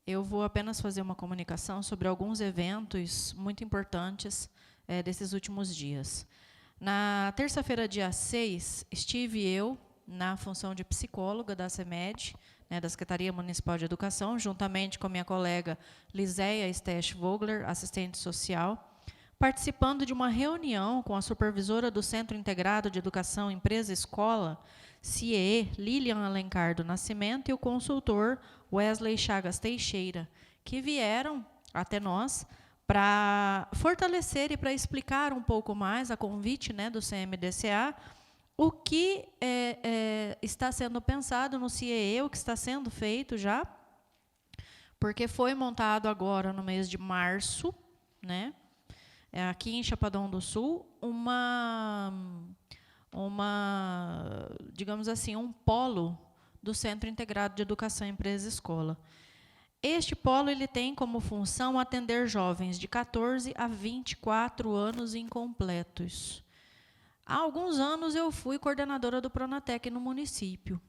Eu vou apenas fazer uma comunicação sobre alguns eventos muito importantes desses últimos dias. Na terça-feira, dia 6, estive eu na função de psicóloga da CEMED, da Secretaria Municipal de Educação, juntamente com a minha colega Liséia Stech Vogler, assistente social, participando de uma reunião com a supervisora do Centro Integrado de Educação Empresa Escola, CIEE, Lilian Alencar do Nascimento, e o consultor Wesley Chagas Teixeira, que vieram até nós para fortalecer e para explicar um pouco mais, a convite do CMDCA, o que está sendo pensado no CIEE, o que está sendo feito já, porque foi montado agora, no mês de março, aqui em Chapadão do Sul, digamos assim, um polo do Centro Integrado de Educação Empresa Escola. Este polo ele tem como função atender jovens de 14 a 24 anos incompletos. Há alguns anos eu fui coordenadora do Pronatec no município.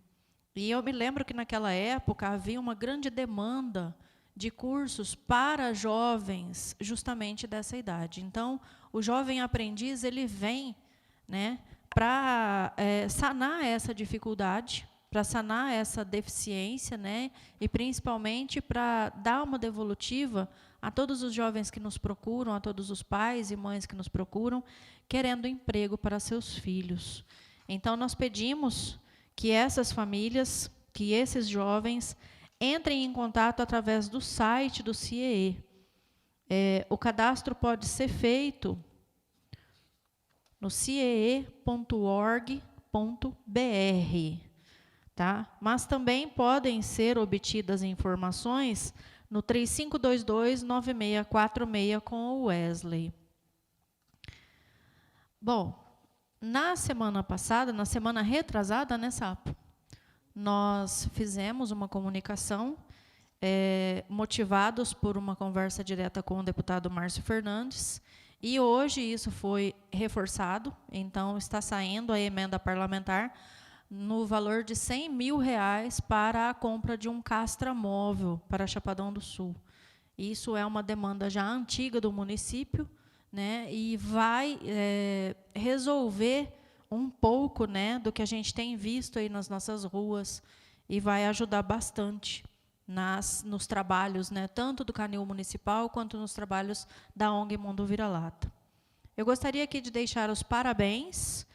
E eu me lembro que naquela época havia uma grande demanda de cursos para jovens justamente dessa idade. Então, o jovem aprendiz ele vem para sanar essa dificuldade, para sanar essa deficiência, e principalmente para dar uma devolutiva a todos os jovens que nos procuram, a todos os pais e mães que nos procuram, querendo emprego para seus filhos. Então, nós pedimos que essas famílias, que esses jovens, entrem em contato através do site do CIEE. O cadastro pode ser feito no ciee.org.br, tá? Mas também podem ser obtidas informações no 3522-9646 com o Wesley. Bom, na semana passada, na semana retrasada, Sapo? Nós fizemos uma comunicação motivados por uma conversa direta com o deputado Márcio Fernandes, e hoje isso foi reforçado, então está saindo a emenda parlamentar no valor de R$100 mil para a compra de um castramóvel para Chapadão do Sul. Isso é uma demanda já antiga do município, e vai resolver um pouco do que a gente tem visto aí nas nossas ruas, e vai ajudar bastante nos trabalhos, tanto do Canil Municipal quanto nos trabalhos da ONG Mundo Vira-Lata. Eu gostaria aqui de deixar os parabéns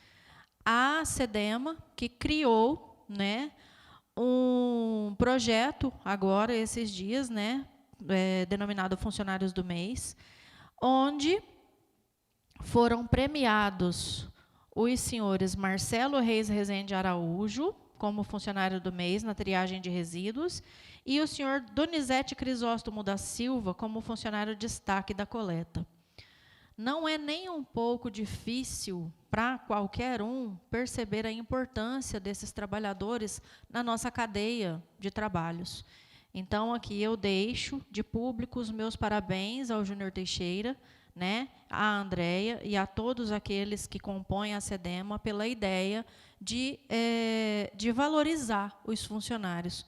à SEDEMA, que criou um projeto agora, esses dias, denominado Funcionários do Mês, onde foram premiados os senhores Marcelo Reis Rezende Araújo, como funcionário do mês na triagem de resíduos, e o senhor Donizete Crisóstomo da Silva, como funcionário de destaque da coleta. Não é nem um pouco difícil para qualquer um perceber a importância desses trabalhadores na nossa cadeia de trabalhos. Então, aqui eu deixo de público os meus parabéns ao Júnior Teixeira, à Andréia e a todos aqueles que compõem a SEDEMA pela ideia de valorizar os funcionários.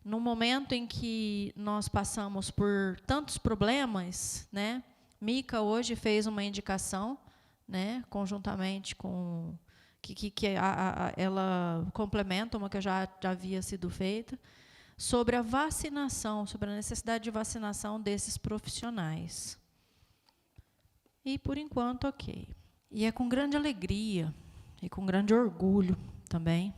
No momento em que nós passamos por tantos problemas, Mica hoje fez uma indicação, conjuntamente com ela complementa uma que já havia sido feita, sobre a vacinação, sobre a necessidade de vacinação desses profissionais. E, por enquanto, ok. E é com grande alegria e com grande orgulho também,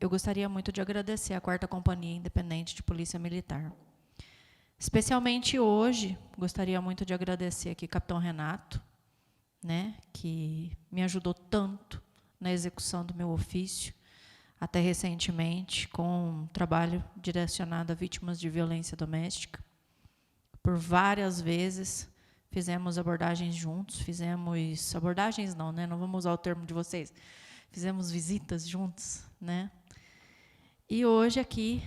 eu gostaria muito de agradecer à 4ª Companhia Independente de Polícia Militar. Especialmente hoje, gostaria muito de agradecer aqui ao Capitão Renato, que me ajudou tanto na execução do meu ofício, até recentemente, com um trabalho direcionado a vítimas de violência doméstica. Por várias vezes, fizemos abordagens juntos, fizemos... Abordagens não, não vamos usar o termo de vocês. Fizemos visitas juntos, E hoje aqui,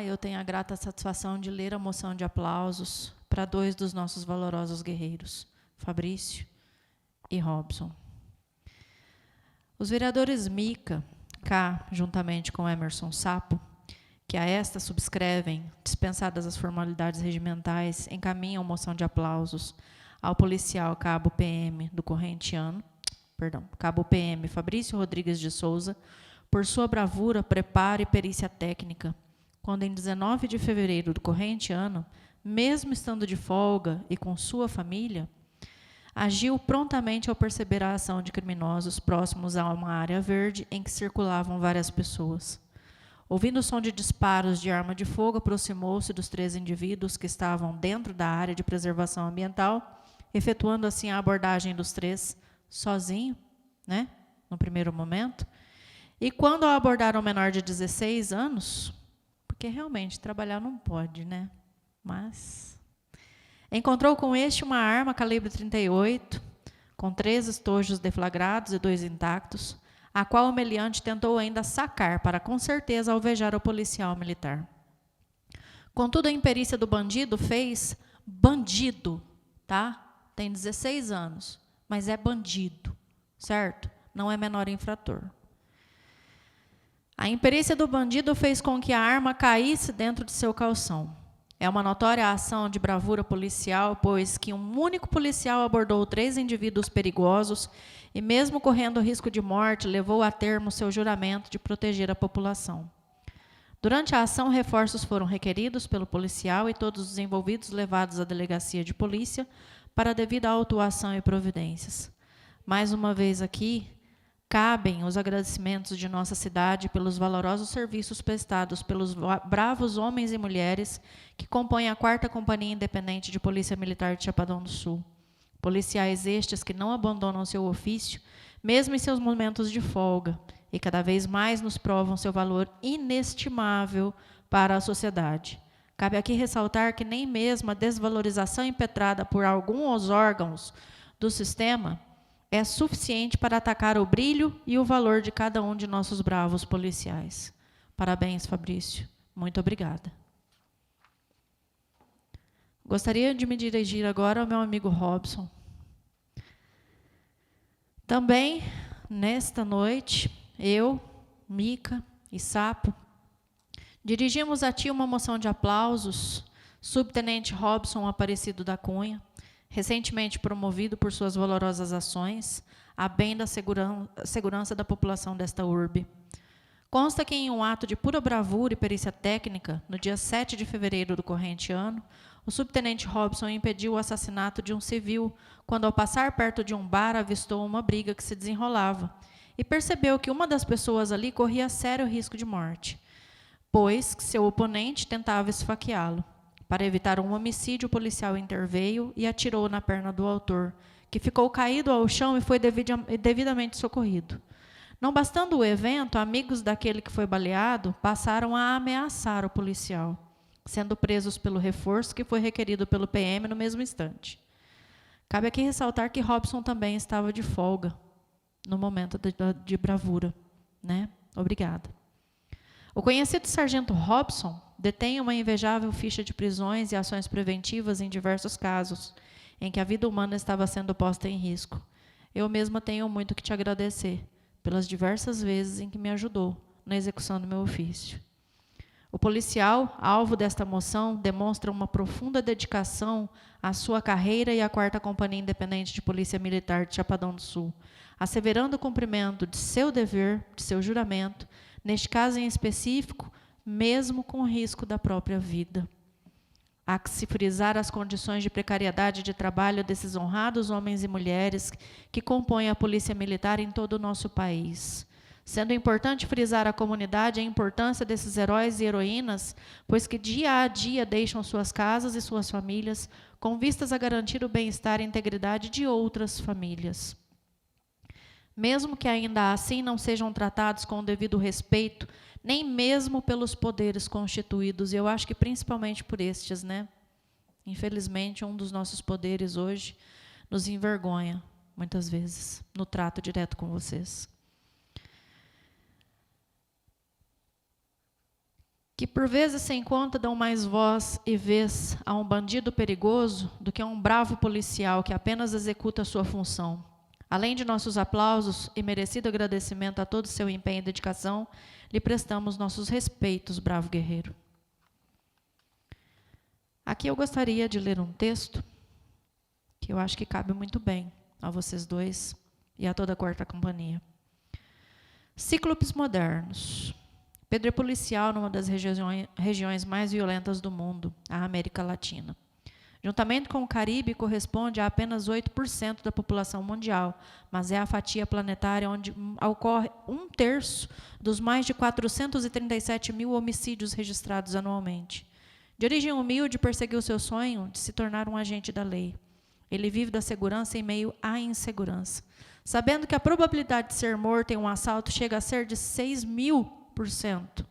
eu tenho a grata satisfação de ler a moção de aplausos para 2 dos nossos valorosos guerreiros, Fabrício e Robson. Os vereadores Mica, cá, juntamente com Emerson Sapo, que a esta subscrevem, dispensadas as formalidades regimentais, encaminham moção de aplausos ao policial cabo PM cabo PM Fabrício Rodrigues de Souza, por sua bravura, preparo e perícia técnica, quando em 19 de fevereiro do corrente ano, mesmo estando de folga e com sua família, agiu prontamente ao perceber a ação de criminosos próximos a uma área verde em que circulavam várias pessoas. Ouvindo o som de disparos de arma de fogo, aproximou-se dos 3 indivíduos que estavam dentro da área de preservação ambiental, efetuando assim a abordagem dos 3, sozinho, né, no primeiro momento. E quando abordaram o menor de 16 anos, porque realmente trabalhar não pode, né, mas encontrou com este uma arma calibre 38, com 3 estojos deflagrados e 2 intactos, a qual o meliante tentou ainda sacar para, com certeza, alvejar o policial militar. Contudo, a imperícia do bandido fez bandido, tá? Tem 16 anos, mas é bandido, certo? Não é menor infrator. A imperícia do bandido fez com que a arma caísse dentro de seu calção. É uma notória ação de bravura policial, pois que um único policial abordou 3 indivíduos perigosos e, mesmo correndo risco de morte, levou a termo seu juramento de proteger a população. Durante a ação, reforços foram requeridos pelo policial e todos os envolvidos levados à delegacia de polícia para a devida autuação e providências. Mais uma vez aqui, cabem os agradecimentos de nossa cidade pelos valorosos serviços prestados pelos bravos homens e mulheres que compõem a 4ª Companhia Independente de Polícia Militar de Chapadão do Sul. Policiais estes que não abandonam seu ofício, mesmo em seus momentos de folga, e cada vez mais nos provam seu valor inestimável para a sociedade. Cabe aqui ressaltar que nem mesmo a desvalorização impetrada por alguns órgãos do sistema é suficiente para atacar o brilho e o valor de cada um de nossos bravos policiais. Parabéns, Fabrício. Muito obrigada. Gostaria de me dirigir agora ao meu amigo Robson. Também, nesta noite, eu, Mica e Sapo, dirigimos a ti uma moção de aplausos, subtenente Robson Aparecido da Cunha, recentemente promovido por suas valorosas ações, a bem da segurança da população desta urbe. Consta que, em um ato de pura bravura e perícia técnica, no dia 7 de fevereiro do corrente ano, o subtenente Robson impediu o assassinato de um civil, quando, ao passar perto de um bar, avistou uma briga que se desenrolava, e percebeu que uma das pessoas ali corria sério risco de morte, pois que seu oponente tentava esfaqueá-lo. Para evitar um homicídio, o policial interveio e atirou na perna do autor, que ficou caído ao chão e foi devidamente socorrido. Não bastando o evento, amigos daquele que foi baleado passaram a ameaçar o policial, sendo presos pelo reforço que foi requerido pelo PM no mesmo instante. Cabe aqui ressaltar que Robson também estava de folga no momento de bravura, né? Obrigada. O conhecido sargento Robson detém uma invejável ficha de prisões e ações preventivas em diversos casos, em que a vida humana estava sendo posta em risco. Eu mesma tenho muito que te agradecer pelas diversas vezes em que me ajudou na execução do meu ofício. O policial, alvo desta moção, demonstra uma profunda dedicação à sua carreira e à 4ª Companhia Independente de Polícia Militar de Chapadão do Sul, asseverando o cumprimento de seu dever, de seu juramento, neste caso em específico, mesmo com o risco da própria vida. Há que se frisar as condições de precariedade de trabalho desses honrados homens e mulheres que compõem a Polícia Militar em todo o nosso país. Sendo importante frisar à comunidade a importância desses heróis e heroínas, pois que dia a dia deixam suas casas e suas famílias, com vistas a garantir o bem-estar e integridade de outras famílias. Mesmo que ainda assim não sejam tratados com o devido respeito, nem mesmo pelos poderes constituídos, e eu acho que principalmente por estes, né? Infelizmente, um dos nossos poderes hoje nos envergonha, muitas vezes, no trato direto com vocês. Que por vezes sem conta dão mais voz e vez a um bandido perigoso do que a um bravo policial que apenas executa a sua função. Além de nossos aplausos e merecido agradecimento a todo o seu empenho e dedicação, lhe prestamos nossos respeitos, bravo guerreiro. Aqui eu gostaria de ler um texto que eu acho que cabe muito bem a vocês dois e a toda a quarta companhia. Cíclopes modernos. Pedro é policial numa das regiões mais violentas do mundo, a América Latina. Juntamente com o Caribe, corresponde a apenas 8% da população mundial, mas é a fatia planetária onde ocorre 1/3 dos mais de 437 mil homicídios registrados anualmente. De origem humilde, perseguiu seu sonho de se tornar um agente da lei. Ele vive da segurança em meio à insegurança, sabendo que a probabilidade de ser morto em um assalto chega a ser de 6.000%,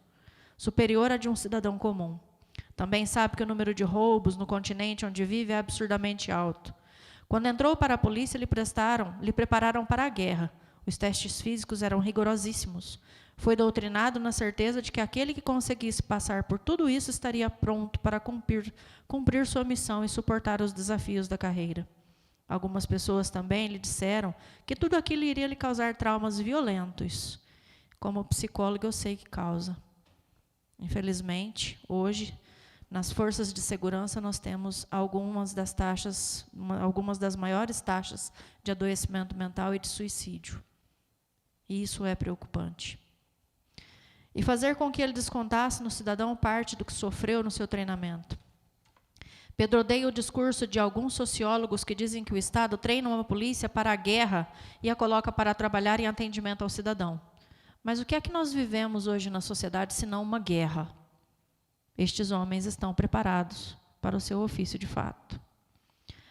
superior à de um cidadão comum. Também sabe que o número de roubos no continente onde vive é absurdamente alto. Quando entrou para a polícia, lhe prepararam para a guerra. Os testes físicos eram rigorosíssimos. Foi doutrinado na certeza de que aquele que conseguisse passar por tudo isso estaria pronto para cumprir sua missão e suportar os desafios da carreira. Algumas pessoas também lhe disseram que tudo aquilo iria lhe causar traumas violentos. Como psicólogo, eu sei que causa. Infelizmente, hoje, nas forças de segurança, nós temos algumas das maiores taxas de adoecimento mental e de suicídio. E isso é preocupante. E fazer com que ele descontasse no cidadão parte do que sofreu no seu treinamento. Pedro odeia o discurso de alguns sociólogos que dizem que o Estado treina uma polícia para a guerra e a coloca para trabalhar em atendimento ao cidadão. Mas o que é que nós vivemos hoje na sociedade, senão uma guerra? Estes homens estão preparados para o seu ofício de fato.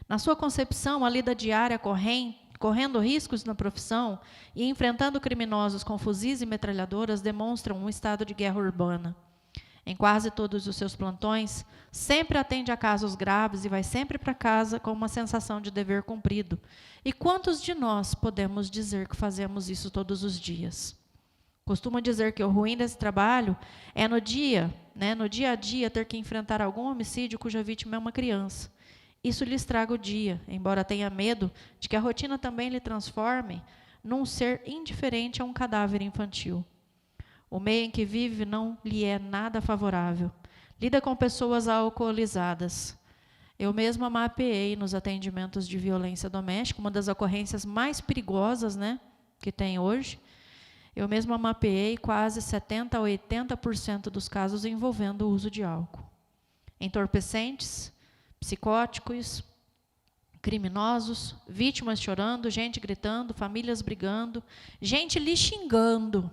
Na sua concepção, a lida diária correndo riscos na profissão e enfrentando criminosos com fuzis e metralhadoras demonstram um estado de guerra urbana. Em quase todos os seus plantões, sempre atende a casos graves e vai sempre para casa com uma sensação de dever cumprido. E quantos de nós podemos dizer que fazemos isso todos os dias? Costumo dizer que o ruim desse trabalho é no dia a dia, ter que enfrentar algum homicídio cuja vítima é uma criança. Isso lhe estraga o dia, embora tenha medo de que a rotina também lhe transforme num ser indiferente a um cadáver infantil. O meio em que vive não lhe é nada favorável. Lida com pessoas alcoolizadas. Eu mesma mapeei nos atendimentos de violência doméstica, uma das ocorrências mais perigosas, que tem hoje. Eu mesma mapeei quase 70% a 80% dos casos envolvendo o uso de álcool. Entorpecentes, psicóticos, criminosos, vítimas chorando, gente gritando, famílias brigando, gente lhe xingando.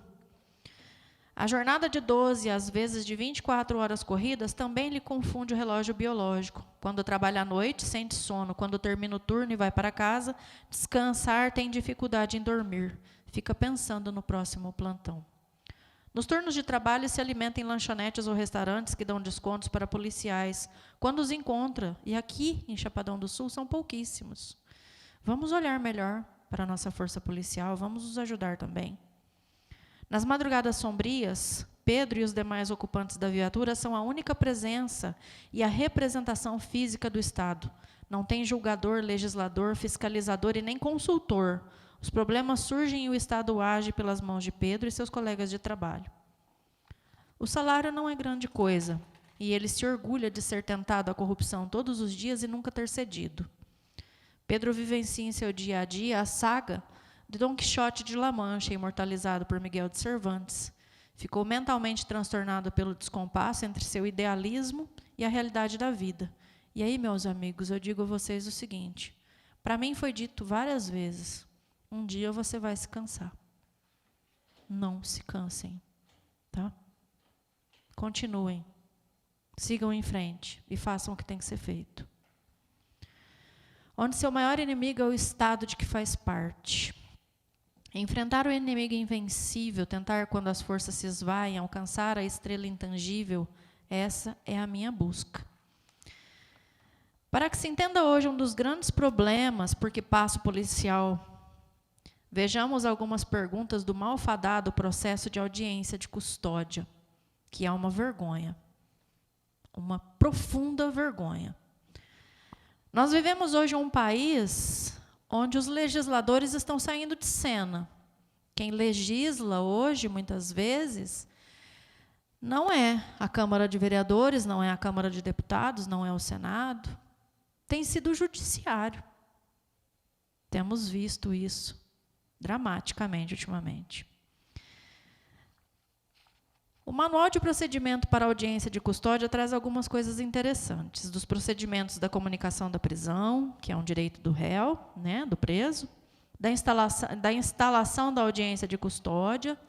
A jornada de 12, às vezes de 24 horas corridas, também lhe confunde o relógio biológico. Quando trabalha à noite, sente sono. Quando termina o turno e vai para casa, descansar, tem dificuldade em dormir. Fica pensando no próximo plantão. Nos turnos de trabalho, se alimenta em lanchonetes ou restaurantes que dão descontos para policiais, quando os encontra, e aqui em Chapadão do Sul são pouquíssimos. Vamos olhar melhor para a nossa força policial, vamos nos ajudar também. Nas madrugadas sombrias, Pedro e os demais ocupantes da viatura são a única presença e a representação física do Estado. Não tem julgador, legislador, fiscalizador e nem consultor. Os problemas surgem e o Estado age pelas mãos de Pedro e seus colegas de trabalho. O salário não é grande coisa, e ele se orgulha de ser tentado à corrupção todos os dias e nunca ter cedido. Pedro vivencia em seu dia a dia a saga de Dom Quixote de La Mancha, imortalizado por Miguel de Cervantes. Ficou mentalmente transtornado pelo descompasso entre seu idealismo e a realidade da vida. E aí, meus amigos, eu digo a vocês o seguinte, para mim foi dito várias vezes, um dia você vai se cansar. Não se cansem, tá? Continuem, sigam em frente e façam o que tem que ser feito. Onde seu maior inimigo é o Estado de que faz parte. Enfrentar o inimigo invencível, tentar, quando as forças se esvaem, alcançar a estrela intangível, essa é a minha busca. Para que se entenda hoje um dos grandes problemas por que passa o policial, vejamos algumas perguntas do malfadado processo de audiência de custódia, que é uma vergonha, uma profunda vergonha. Nós vivemos hoje um país onde os legisladores estão saindo de cena. Quem legisla hoje, muitas vezes, não é a Câmara de Vereadores, não é a Câmara de Deputados, não é o Senado, tem sido o Judiciário. Temos visto isso dramaticamente ultimamente. O Manual de Procedimento para Audiência de Custódia traz algumas coisas interessantes, dos procedimentos da comunicação da prisão, que é um direito do réu, né, do preso, da instalação da audiência de custódia,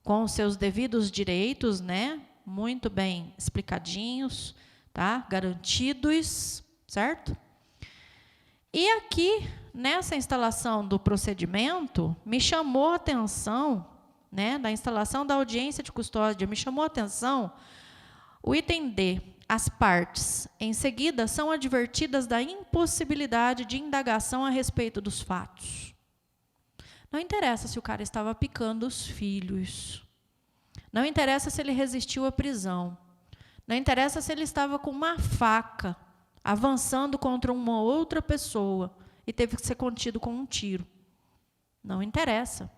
com os seus devidos direitos, né, muito bem explicadinhos, tá, garantidos, certo? E aqui, nessa instalação do procedimento, me chamou a atenção, né, da instalação da audiência de custódia, me chamou a atenção o item D. As partes, em seguida, são advertidas da impossibilidade de indagação a respeito dos fatos. Não interessa se o cara estava picando os filhos. Não interessa se ele resistiu à prisão. Não interessa se ele estava com uma faca, avançando contra uma outra pessoa e teve que ser contido com um tiro. Não interessa.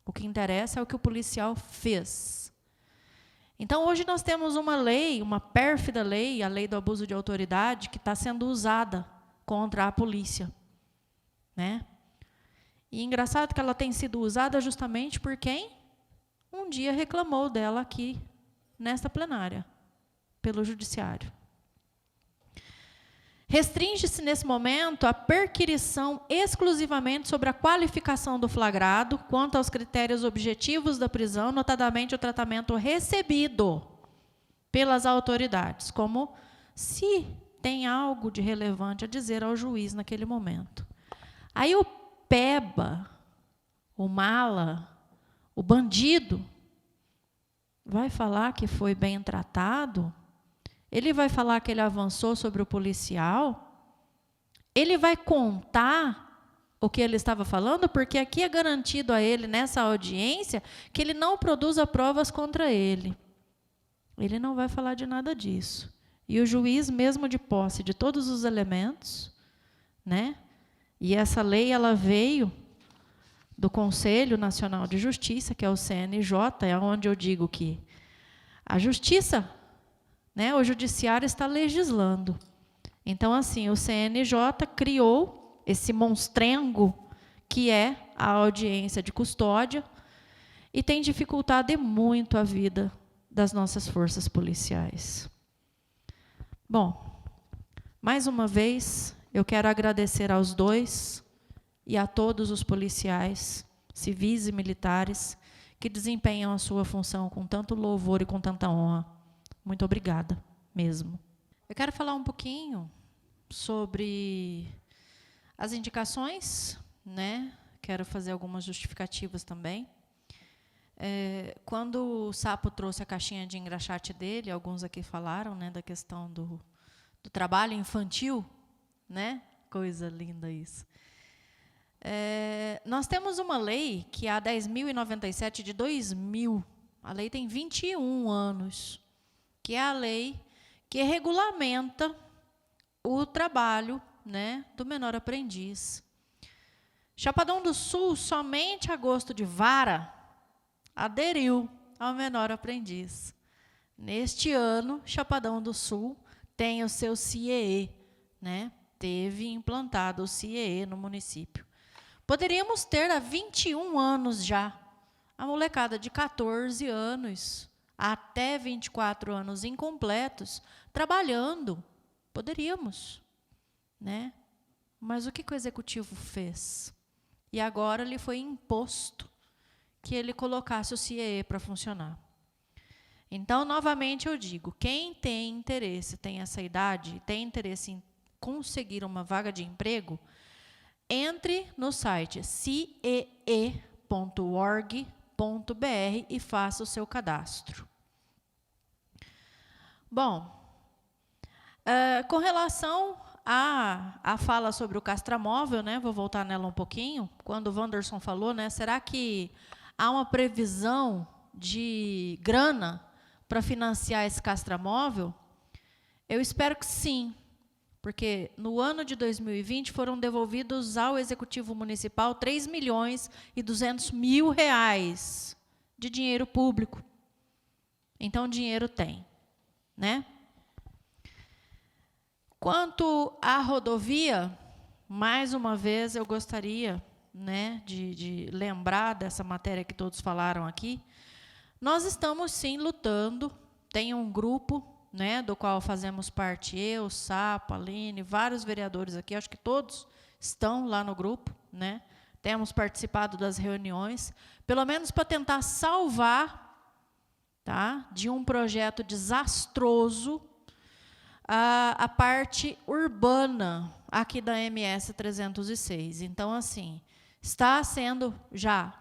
O que interessa é o que o policial fez. Então, hoje nós temos uma lei, uma pérfida lei, a lei do abuso de autoridade, que está sendo usada contra a polícia, né? E engraçado que ela tem sido usada justamente por quem um dia reclamou dela aqui, nesta plenária, pelo Judiciário. Restringe-se, nesse momento, a perquirição exclusivamente sobre a qualificação do flagrado quanto aos critérios objetivos da prisão, notadamente o tratamento recebido pelas autoridades, como se tem algo de relevante a dizer ao juiz naquele momento. Aí o peba, o mala, o bandido, vai falar que foi bem tratado? Ele vai falar que ele avançou sobre o policial? Ele vai contar o que ele estava falando? Porque aqui é garantido a ele, nessa audiência, que ele não produza provas contra ele. Ele não vai falar de nada disso. E o juiz, mesmo de posse de todos os elementos, né? E essa lei, ela veio do Conselho Nacional de Justiça, que é o CNJ, é onde eu digo que a justiça, né, o judiciário está legislando. Então, assim, o CNJ criou esse monstrengo que é a audiência de custódia e tem dificultado muito a vida das nossas forças policiais. Bom, mais uma vez, eu quero agradecer aos dois e a todos os policiais, civis e militares, que desempenham a sua função com tanto louvor e com tanta honra. Muito obrigada, mesmo. Eu quero falar um pouquinho sobre as indicações, né? Quero fazer algumas justificativas também. Quando o Sapo trouxe a caixinha de engraxate dele, alguns aqui falaram, né, da questão do trabalho infantil, né? Coisa linda isso. Nós temos uma lei, que é a 10.097 de 2000. A lei tem 21 anos. Que é a lei que regulamenta o trabalho, né, do menor aprendiz. Chapadão do Sul, somente a gosto de vara, aderiu ao menor aprendiz. Neste ano, Chapadão do Sul tem o seu CIEE, né, teve implantado o CIEE no município. Poderíamos ter há 21 anos já, a molecada de 14 anos, até 24 anos incompletos, trabalhando. Poderíamos, né? Mas o que o executivo fez? E agora lhe foi imposto que ele colocasse o CIEE para funcionar. Então, novamente eu digo, quem tem interesse, tem essa idade, tem interesse em conseguir uma vaga de emprego, entre no site ciee.org.br e faça o seu cadastro. Bom, com relação à fala sobre o castramóvel, né, vou voltar nela um pouquinho, quando o Wanderson falou, né, será que há uma previsão de grana para financiar esse castramóvel? Eu espero que sim, porque no ano de 2020 foram devolvidos ao Executivo Municipal R$ 3.200.000 de dinheiro público. Então, dinheiro tem, né? Quanto à rodovia, mais uma vez eu gostaria, né, de lembrar dessa matéria que todos falaram aqui. Nós estamos, sim, lutando. Tem um grupo, né, do qual fazemos parte eu, Sapo, Aline, vários vereadores aqui, acho que todos estão lá no grupo, né? Temos participado das reuniões, pelo menos para tentar salvar, tá, de um projeto desastroso a parte urbana aqui da MS 306. Então, assim, está sendo já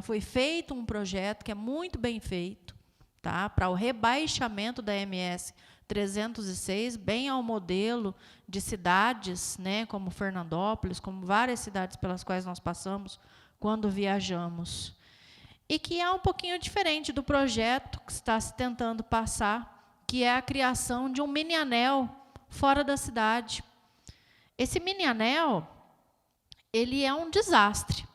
foi feito um projeto que é muito bem feito, tá, para o rebaixamento da MS 306, bem ao modelo de cidades, né, como Fernandópolis, como várias cidades pelas quais nós passamos quando viajamos. E que é um pouquinho diferente do projeto que está se tentando passar, que é a criação de um mini-anel fora da cidade. Esse mini-anel, ele é um desastre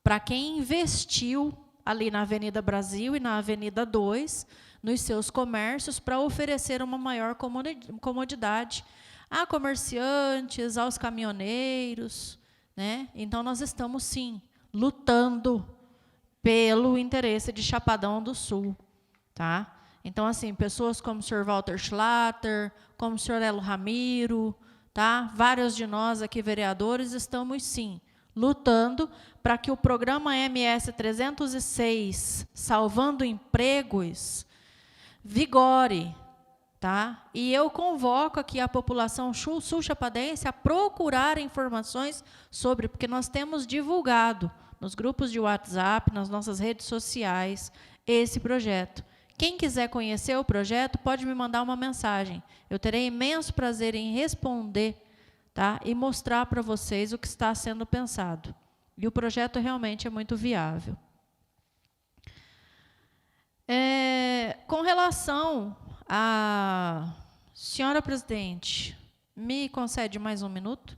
para quem investiu ali na Avenida Brasil e na Avenida 2, nos seus comércios, para oferecer uma maior comodidade a comerciantes, aos caminhoneiros, né? Então, nós estamos, sim, lutando pelo interesse de Chapadão do Sul, tá? Então, assim, pessoas como o Sr. Walter Schlatter, como o Sr. Elo Ramiro, tá? Vários de nós aqui, vereadores, estamos, sim, lutando para que o programa MS 306, Salvando Empregos, vigore, tá? E eu convoco aqui a população sul-chapadense a procurar informações sobre, porque nós temos divulgado nos grupos de WhatsApp, nas nossas redes sociais, esse projeto. Quem quiser conhecer o projeto, pode me mandar uma mensagem. Eu terei imenso prazer em responder, tá? E mostrar para vocês o que está sendo pensado. E o projeto realmente é muito viável. Com relação a... Senhora presidente, me concede mais um minuto?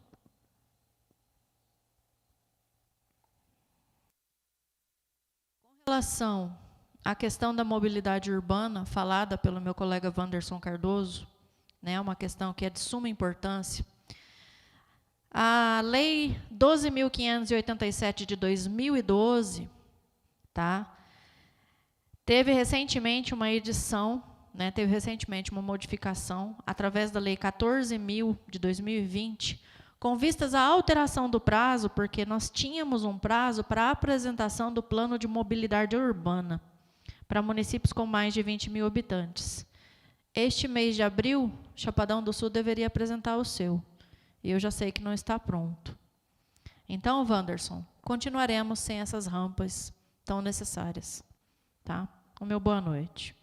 Com relação à questão da mobilidade urbana, falada pelo meu colega Wanderson Cardoso, né, uma questão que é de suma importância, a Lei 12.587 de 2012, tá, teve recentemente uma edição, né, teve recentemente uma modificação, através da Lei 14.000 de 2020, com vistas à alteração do prazo, porque nós tínhamos um prazo para a apresentação do plano de mobilidade urbana, para municípios com mais de 20.000 habitantes. Este mês de abril, Chapadão do Sul deveria apresentar o seu. E eu já sei que não está pronto. Então, Wanderson, continuaremos sem essas rampas tão necessárias. Tá? O meu boa noite.